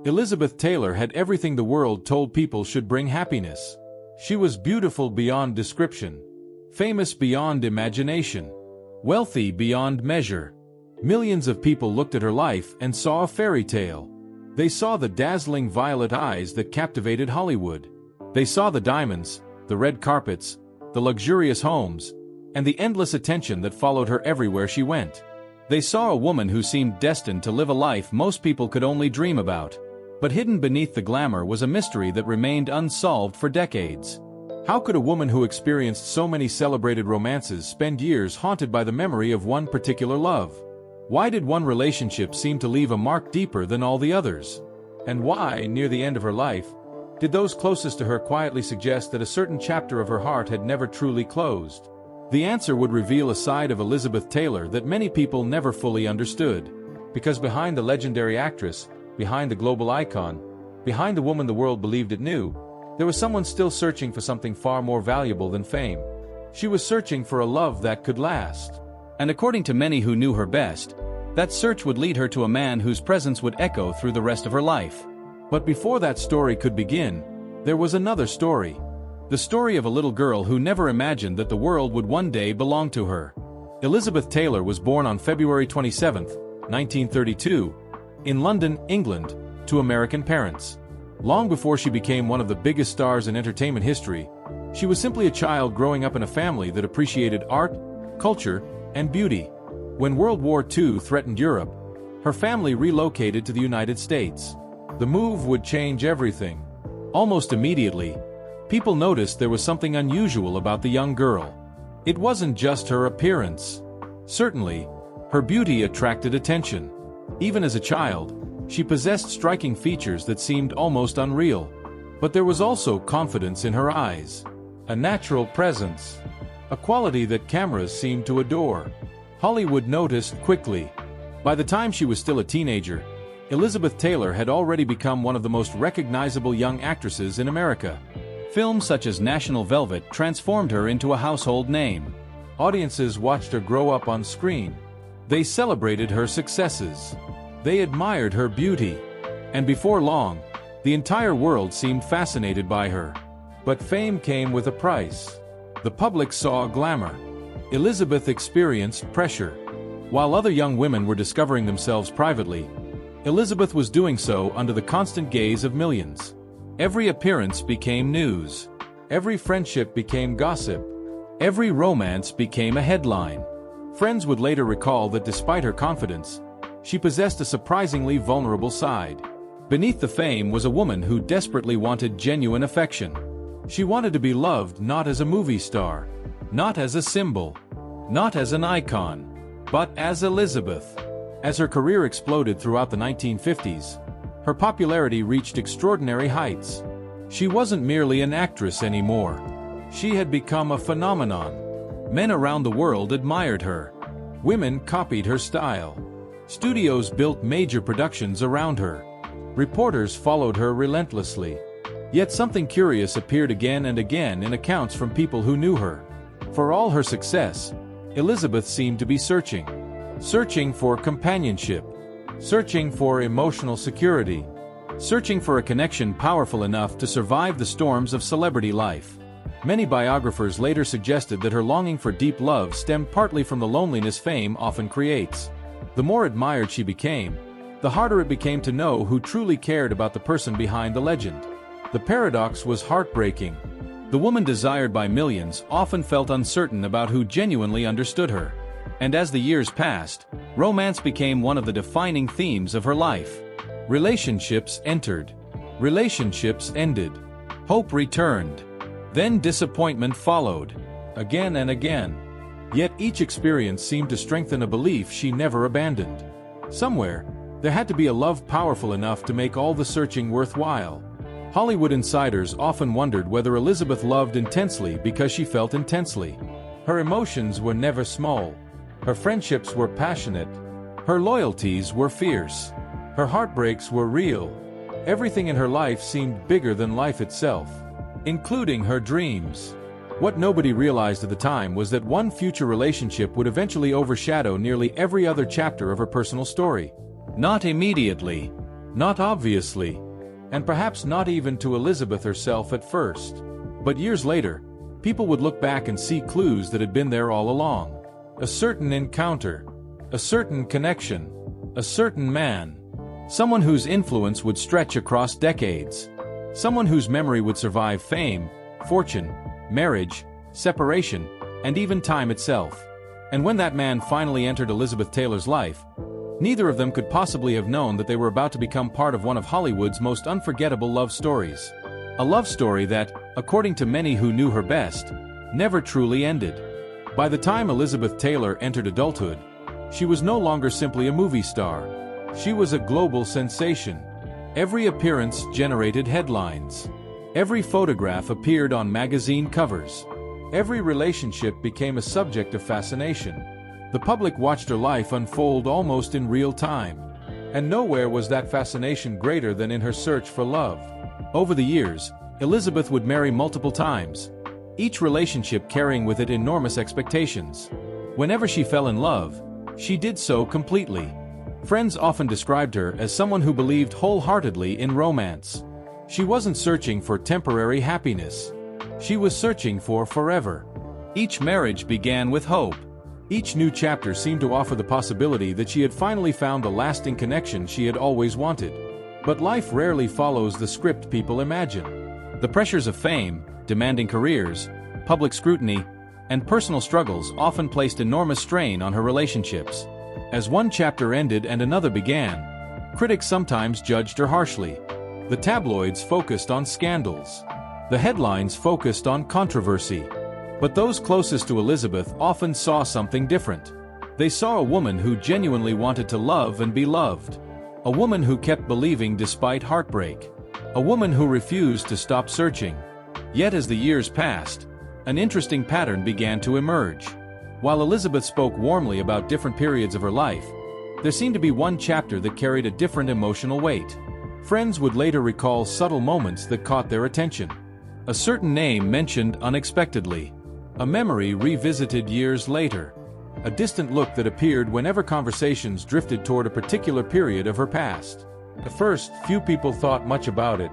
Elizabeth Taylor had everything the world told people should bring happiness. She was beautiful beyond description, famous beyond imagination, wealthy beyond measure. Millions of people looked at her life and saw a fairy tale. They saw the dazzling violet eyes that captivated Hollywood. They saw the diamonds, the red carpets, the luxurious homes, and the endless attention that followed her everywhere she went. They saw a woman who seemed destined to live a life most people could only dream about. But hidden beneath the glamour was a mystery that remained unsolved for decades. How could a woman who experienced so many celebrated romances spend years haunted by the memory of one particular love? Why did one relationship seem to leave a mark deeper than all the others? And why, near the end of her life, did those closest to her quietly suggest that a certain chapter of her heart had never truly closed? The answer would reveal a side of Elizabeth Taylor that many people never fully understood. Because behind the legendary actress, behind the global icon, behind the woman the world believed it knew, there was someone still searching for something far more valuable than fame. She was searching for a love that could last. And according to many who knew her best, that search would lead her to a man whose presence would echo through the rest of her life. But before that story could begin, there was another story. The story of a little girl who never imagined that the world would one day belong to her. Elizabeth Taylor was born on February 27, 1932, in London, England, to American parents. Long before she became one of the biggest stars in entertainment history, she was simply a child growing up in a family that appreciated art, culture, and beauty. When World War II threatened Europe, her family relocated to the United States. The move would change everything. Almost immediately, people noticed there was something unusual about the young girl. It wasn't just her appearance. Certainly, her beauty attracted attention. Even as a child, she possessed striking features that seemed almost unreal. But there was also confidence in her eyes, a natural presence, a quality that cameras seemed to adore. Hollywood noticed quickly. By the time she was still a teenager, Elizabeth Taylor had already become one of the most recognizable young actresses in America. Films such as National Velvet transformed her into a household name. Audiences watched her grow up on screen. They celebrated her successes. They admired her beauty. And before long, the entire world seemed fascinated by her. But fame came with a price. The public saw glamour. Elizabeth experienced pressure. While other young women were discovering themselves privately, Elizabeth was doing so under the constant gaze of millions. Every appearance became news. Every friendship became gossip. Every romance became a headline. Friends would later recall that despite her confidence, she possessed a surprisingly vulnerable side. Beneath the fame was a woman who desperately wanted genuine affection. She wanted to be loved not as a movie star, not as a symbol, not as an icon, but as Elizabeth. As her career exploded throughout the 1950s, her popularity reached extraordinary heights. She wasn't merely an actress anymore. She had become a phenomenon. Men around the world admired her. Women copied her style. Studios built major productions around her. Reporters followed her relentlessly. Yet something curious appeared again and again in accounts from people who knew her. For all her success, Elizabeth seemed to be searching. Searching for companionship. Searching for emotional security. Searching for a connection powerful enough to survive the storms of celebrity life. Many biographers later suggested that her longing for deep love stemmed partly from the loneliness fame often creates. The more admired she became, the harder it became to know who truly cared about the person behind the legend. The paradox was heartbreaking. The woman desired by millions often felt uncertain about who genuinely understood her. And as the years passed, romance became one of the defining themes of her life. Relationships entered. Relationships ended. Hope returned. Then disappointment followed. Again and again. Yet each experience seemed to strengthen a belief she never abandoned. Somewhere, there had to be a love powerful enough to make all the searching worthwhile. Hollywood insiders often wondered whether Elizabeth loved intensely because she felt intensely. Her emotions were never small. Her friendships were passionate. Her loyalties were fierce. Her heartbreaks were real. Everything in her life seemed bigger than life itself, including her dreams. What nobody realized at the time was that one future relationship would eventually overshadow nearly every other chapter of her personal story. Not immediately. Not obviously, and perhaps not even to Elizabeth herself at first. But years later, people would look back and see clues that had been there all along. A certain encounter, a certain connection, a certain man. Someone whose influence would stretch across decades. Someone whose memory would survive fame, fortune, marriage, separation, and even time itself. And when that man finally entered Elizabeth Taylor's life, neither of them could possibly have known that they were about to become part of one of Hollywood's most unforgettable love stories. A love story that, according to many who knew her best, never truly ended. By the time Elizabeth Taylor entered adulthood, she was no longer simply a movie star. She was a global sensation. Every appearance generated headlines. Every photograph appeared on magazine covers. Every relationship became a subject of fascination. The public watched her life unfold almost in real time. And nowhere was that fascination greater than in her search for love. Over the years, Elizabeth would marry multiple times, each relationship carrying with it enormous expectations. Whenever she fell in love, she did so completely. Friends often described her as someone who believed wholeheartedly in romance. She wasn't searching for temporary happiness. She was searching for forever. Each marriage began with hope. Each new chapter seemed to offer the possibility that she had finally found the lasting connection she had always wanted. But life rarely follows the script people imagine. The pressures of fame, demanding careers, public scrutiny, and personal struggles often placed enormous strain on her relationships. As one chapter ended and another began, critics sometimes judged her harshly. The tabloids focused on scandals. The headlines focused on controversy. But those closest to Elizabeth often saw something different. They saw a woman who genuinely wanted to love and be loved. A woman who kept believing despite heartbreak. A woman who refused to stop searching. Yet as the years passed, an interesting pattern began to emerge. While Elizabeth spoke warmly about different periods of her life, there seemed to be one chapter that carried a different emotional weight. Friends would later recall subtle moments that caught their attention. A certain name mentioned unexpectedly. A memory revisited years later. A distant look that appeared whenever conversations drifted toward a particular period of her past. At first, few people thought much about it.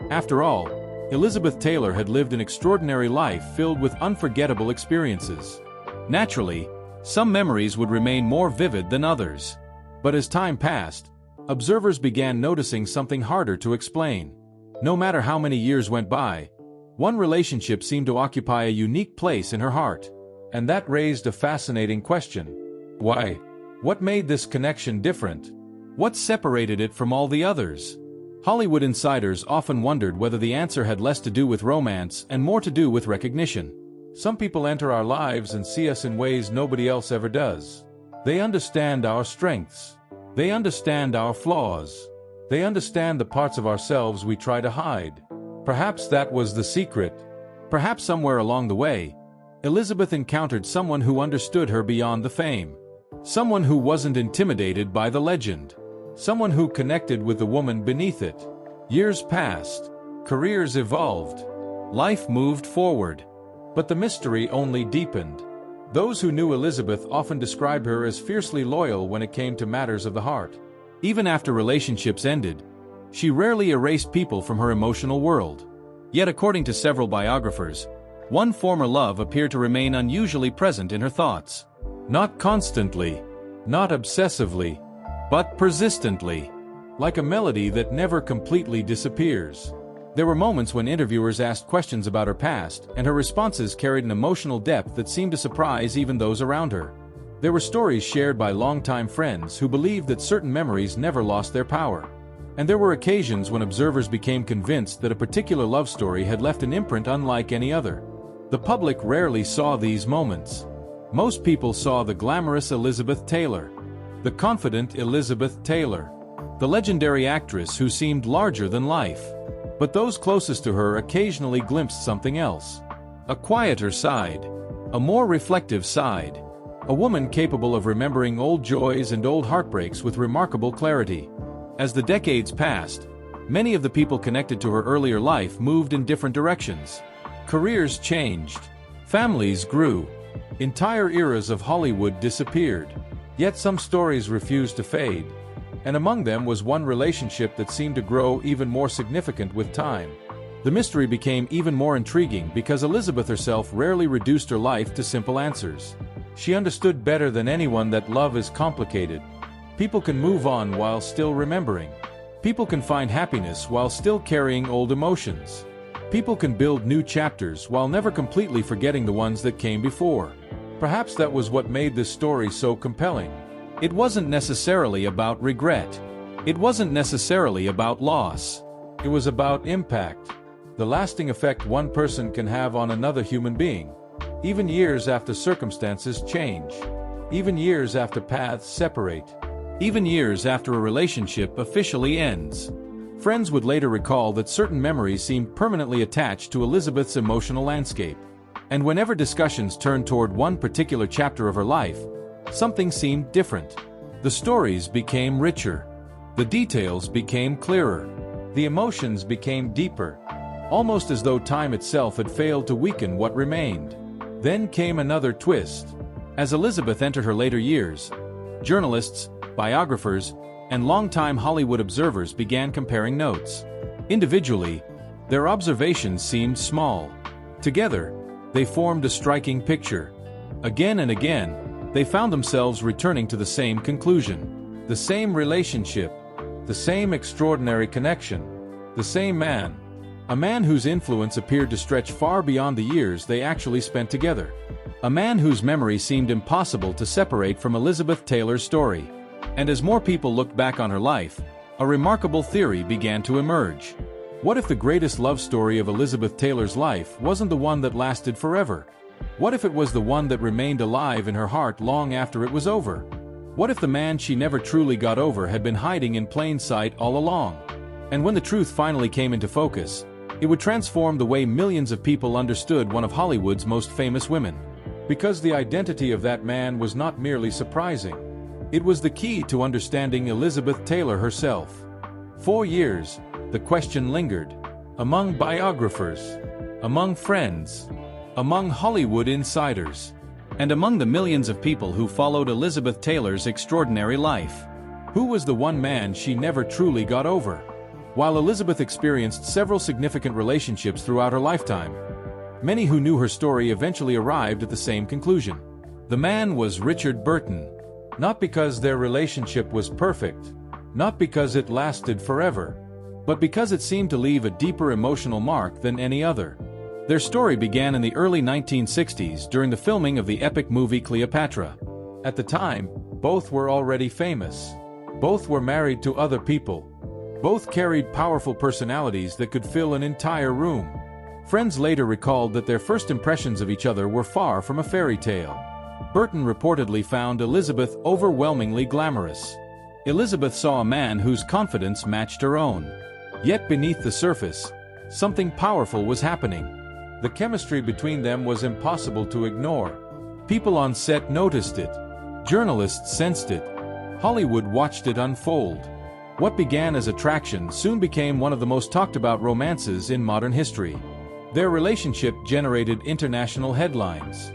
After all, Elizabeth Taylor had lived an extraordinary life filled with unforgettable experiences. Naturally, some memories would remain more vivid than others. But as time passed, observers began noticing something harder to explain. No matter how many years went by, one relationship seemed to occupy a unique place in her heart. And that raised a fascinating question. Why? What made this connection different? What separated it from all the others? Hollywood insiders often wondered whether the answer had less to do with romance and more to do with recognition. Some people enter our lives and see us in ways nobody else ever does. They understand our strengths. They understand our flaws. They understand the parts of ourselves we try to hide. Perhaps that was the secret. Perhaps somewhere along the way, Elizabeth encountered someone who understood her beyond the fame. Someone who wasn't intimidated by the legend. Someone who connected with the woman beneath it. Years passed. Careers evolved. Life moved forward. But the mystery only deepened. Those who knew Elizabeth often described her as fiercely loyal when it came to matters of the heart. Even after relationships ended, she rarely erased people from her emotional world. Yet according to several biographers, one former love appeared to remain unusually present in her thoughts. Not constantly, not obsessively, but persistently. Like a melody that never completely disappears. There were moments when interviewers asked questions about her past, and her responses carried an emotional depth that seemed to surprise even those around her. There were stories shared by longtime friends who believed that certain memories never lost their power. And there were occasions when observers became convinced that a particular love story had left an imprint unlike any other. The public rarely saw these moments. Most people saw the glamorous Elizabeth Taylor, the confident Elizabeth Taylor, the legendary actress who seemed larger than life. But those closest to her occasionally glimpsed something else. A quieter side. A more reflective side. A woman capable of remembering old joys and old heartbreaks with remarkable clarity. As the decades passed, many of the people connected to her earlier life moved in different directions. Careers changed. Families grew. Entire eras of Hollywood disappeared. Yet some stories refused to fade. And among them was one relationship that seemed to grow even more significant with time. The mystery became even more intriguing because Elizabeth herself rarely reduced her life to simple answers. She understood better than anyone that love is complicated. People can move on while still remembering. People can find happiness while still carrying old emotions. People can build new chapters while never completely forgetting the ones that came before. Perhaps that was what made this story so compelling. It wasn't necessarily about regret. It wasn't necessarily about loss. It was about impact. The lasting effect one person can have on another human being. Even years after circumstances change. Even years after paths separate. Even years after a relationship officially ends. Friends would later recall that certain memories seemed permanently attached to Elizabeth's emotional landscape. And whenever discussions turned toward one particular chapter of her life, something seemed different. The stories became richer. The details became clearer. The emotions became deeper. Almost as though time itself had failed to weaken what remained. Then came another twist. As Elizabeth entered her later years, journalists, biographers, and longtime Hollywood observers began comparing notes. Individually, their observations seemed small. Together, they formed a striking picture. Again and again, they found themselves returning to the same conclusion. The same relationship. The same extraordinary connection. The same man. A man whose influence appeared to stretch far beyond the years they actually spent together. A man whose memory seemed impossible to separate from Elizabeth Taylor's story. And as more people looked back on her life, a remarkable theory began to emerge. What if the greatest love story of Elizabeth Taylor's life wasn't the one that lasted forever? What if it was the one that remained alive in her heart long after it was over? What if the man she never truly got over had been hiding in plain sight all along? And when the truth finally came into focus, it would transform the way millions of people understood one of Hollywood's most famous women. Because the identity of that man was not merely surprising. It was the key to understanding Elizabeth Taylor herself. For years, the question lingered. Among biographers, among friends, among Hollywood insiders, and among the millions of people who followed Elizabeth Taylor's extraordinary life. Who was the one man she never truly got over? While Elizabeth experienced several significant relationships throughout her lifetime, many who knew her story eventually arrived at the same conclusion. The man was Richard Burton. Not because their relationship was perfect, not because it lasted forever, but because it seemed to leave a deeper emotional mark than any other. Their story began in the early 1960s during the filming of the epic movie Cleopatra. At the time, both were already famous. Both were married to other people. Both carried powerful personalities that could fill an entire room. Friends later recalled that their first impressions of each other were far from a fairy tale. Burton reportedly found Elizabeth overwhelmingly glamorous. Elizabeth saw a man whose confidence matched her own. Yet beneath the surface, something powerful was happening. The chemistry between them was impossible to ignore. People on set noticed it. Journalists sensed it. Hollywood watched it unfold. What began as attraction soon became one of the most talked about romances in modern history. Their relationship generated international headlines.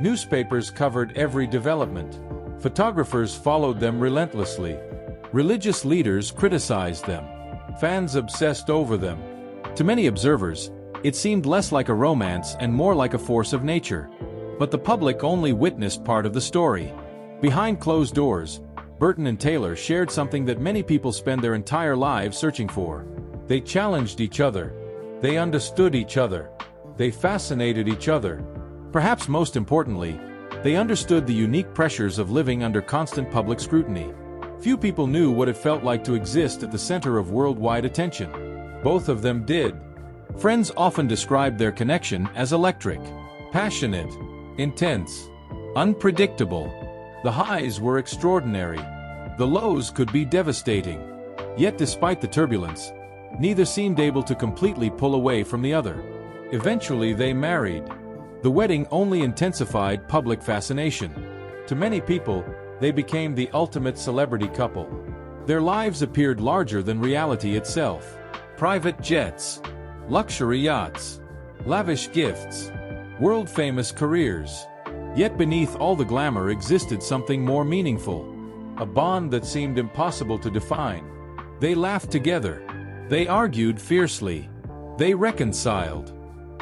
Newspapers covered every development. Photographers followed them relentlessly. Religious leaders criticized them. Fans obsessed over them. To many observers, it seemed less like a romance and more like a force of nature. But the public only witnessed part of the story. Behind closed doors, Burton and Taylor shared something that many people spend their entire lives searching for. They challenged each other. They understood each other. They fascinated each other. Perhaps most importantly, they understood the unique pressures of living under constant public scrutiny. Few people knew what it felt like to exist at the center of worldwide attention. Both of them did. Friends often described their connection as electric, passionate, intense, unpredictable. The highs were extraordinary. The lows could be devastating. Yet despite the turbulence, neither seemed able to completely pull away from the other. Eventually they married. The wedding only intensified public fascination. To many people, they became the ultimate celebrity couple. Their lives appeared larger than reality itself. Private jets, luxury yachts, lavish gifts, world-famous careers. Yet beneath all the glamour existed something more meaningful. a bond that seemed impossible to define. They laughed together. They argued fiercely. They reconciled.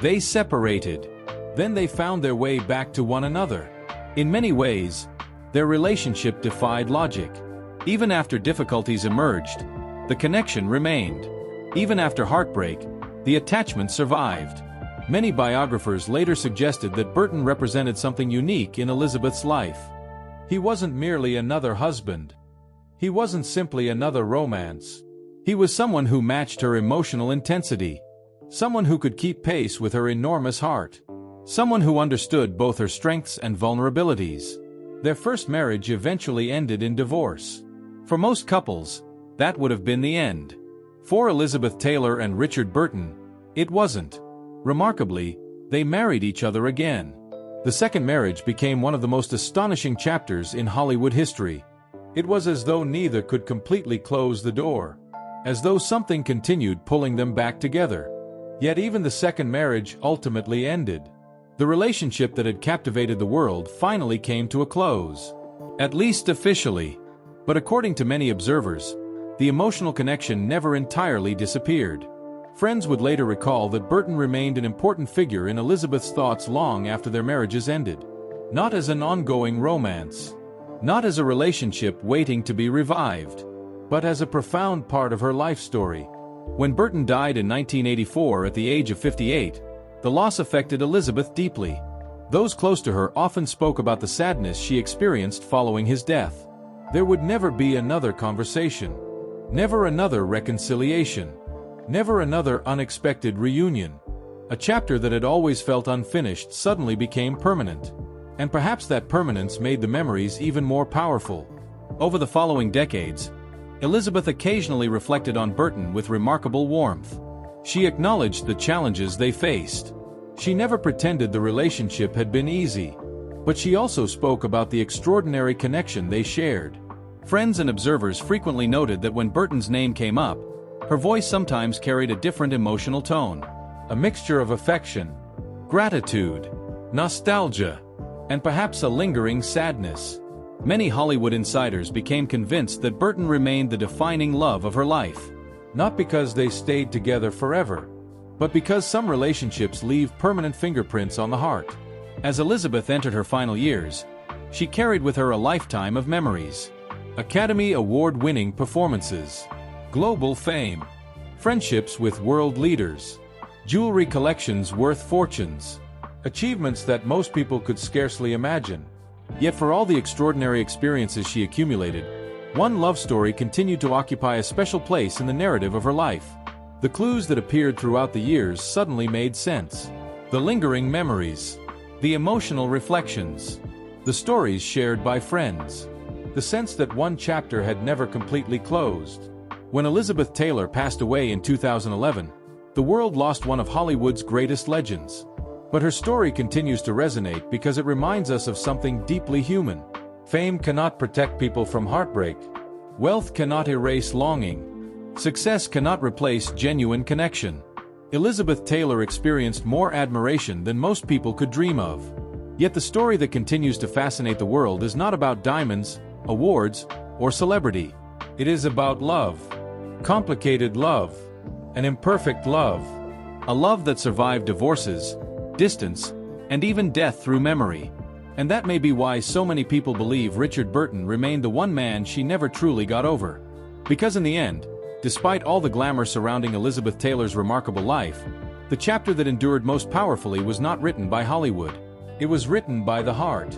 They separated. Then they found their way back to one another. In many ways, their relationship defied logic. Even after difficulties emerged, the connection remained. Even after heartbreak, the attachment survived. Many biographers later suggested that Burton represented something unique in Elizabeth's life. He wasn't merely another husband. He wasn't simply another romance. He was someone who matched her emotional intensity. Someone who could keep pace with her enormous heart. Someone who understood both her strengths and vulnerabilities. Their first marriage eventually ended in divorce. For most couples, that would have been the end. For Elizabeth Taylor and Richard Burton, it wasn't. Remarkably, they married each other again. The second marriage became one of the most astonishing chapters in Hollywood history. It was as though neither could completely close the door. As though something continued pulling them back together. Yet even the second marriage ultimately ended. The relationship that had captivated the world finally came to a close. At least officially. But according to many observers, the emotional connection never entirely disappeared. Friends would later recall that Burton remained an important figure in Elizabeth's thoughts long after their marriages ended. Not as an ongoing romance. Not as a relationship waiting to be revived. But as a profound part of her life story. When Burton died in 1984 at the age of 58, the loss affected Elizabeth deeply. Those close to her often spoke about the sadness she experienced following his death. There would never be another conversation. Never another reconciliation. Never another unexpected reunion. A chapter that had always felt unfinished suddenly became permanent. And perhaps that permanence made the memories even more powerful. Over the following decades, Elizabeth occasionally reflected on Burton with remarkable warmth. She acknowledged the challenges they faced. She never pretended the relationship had been easy. But she also spoke about the extraordinary connection they shared. Friends and observers frequently noted that when Burton's name came up, her voice sometimes carried a different emotional tone. A mixture of affection, gratitude, nostalgia, and perhaps a lingering sadness. Many Hollywood insiders became convinced that Burton remained the defining love of her life. Not because they stayed together forever, but because some relationships leave permanent fingerprints on the heart. As Elizabeth entered her final years, she carried with her a lifetime of memories. Academy Award-winning performances, global fame, friendships with world leaders, jewelry collections worth fortunes, achievements that most people could scarcely imagine. Yet for all the extraordinary experiences she accumulated, one love story continued to occupy a special place in the narrative of her life. The clues that appeared throughout the years suddenly made sense. The lingering memories, the emotional reflections, the stories shared by friends, the sense that one chapter had never completely closed. When Elizabeth Taylor passed away in 2011, the world lost one of Hollywood's greatest legends. But her story continues to resonate because it reminds us of something deeply human. Fame cannot protect people from heartbreak. Wealth cannot erase longing. Success cannot replace genuine connection. Elizabeth Taylor experienced more admiration than most people could dream of. Yet the story that continues to fascinate the world is not about diamonds, awards, or celebrity. It is about love. Complicated love. An imperfect love. A love that survived divorces, distance, and even death through memory. And that may be why so many people believe Richard Burton remained the one man she never truly got over. Because in the end, despite all the glamour surrounding Elizabeth Taylor's remarkable life, the chapter that endured most powerfully was not written by Hollywood. It was written by the heart.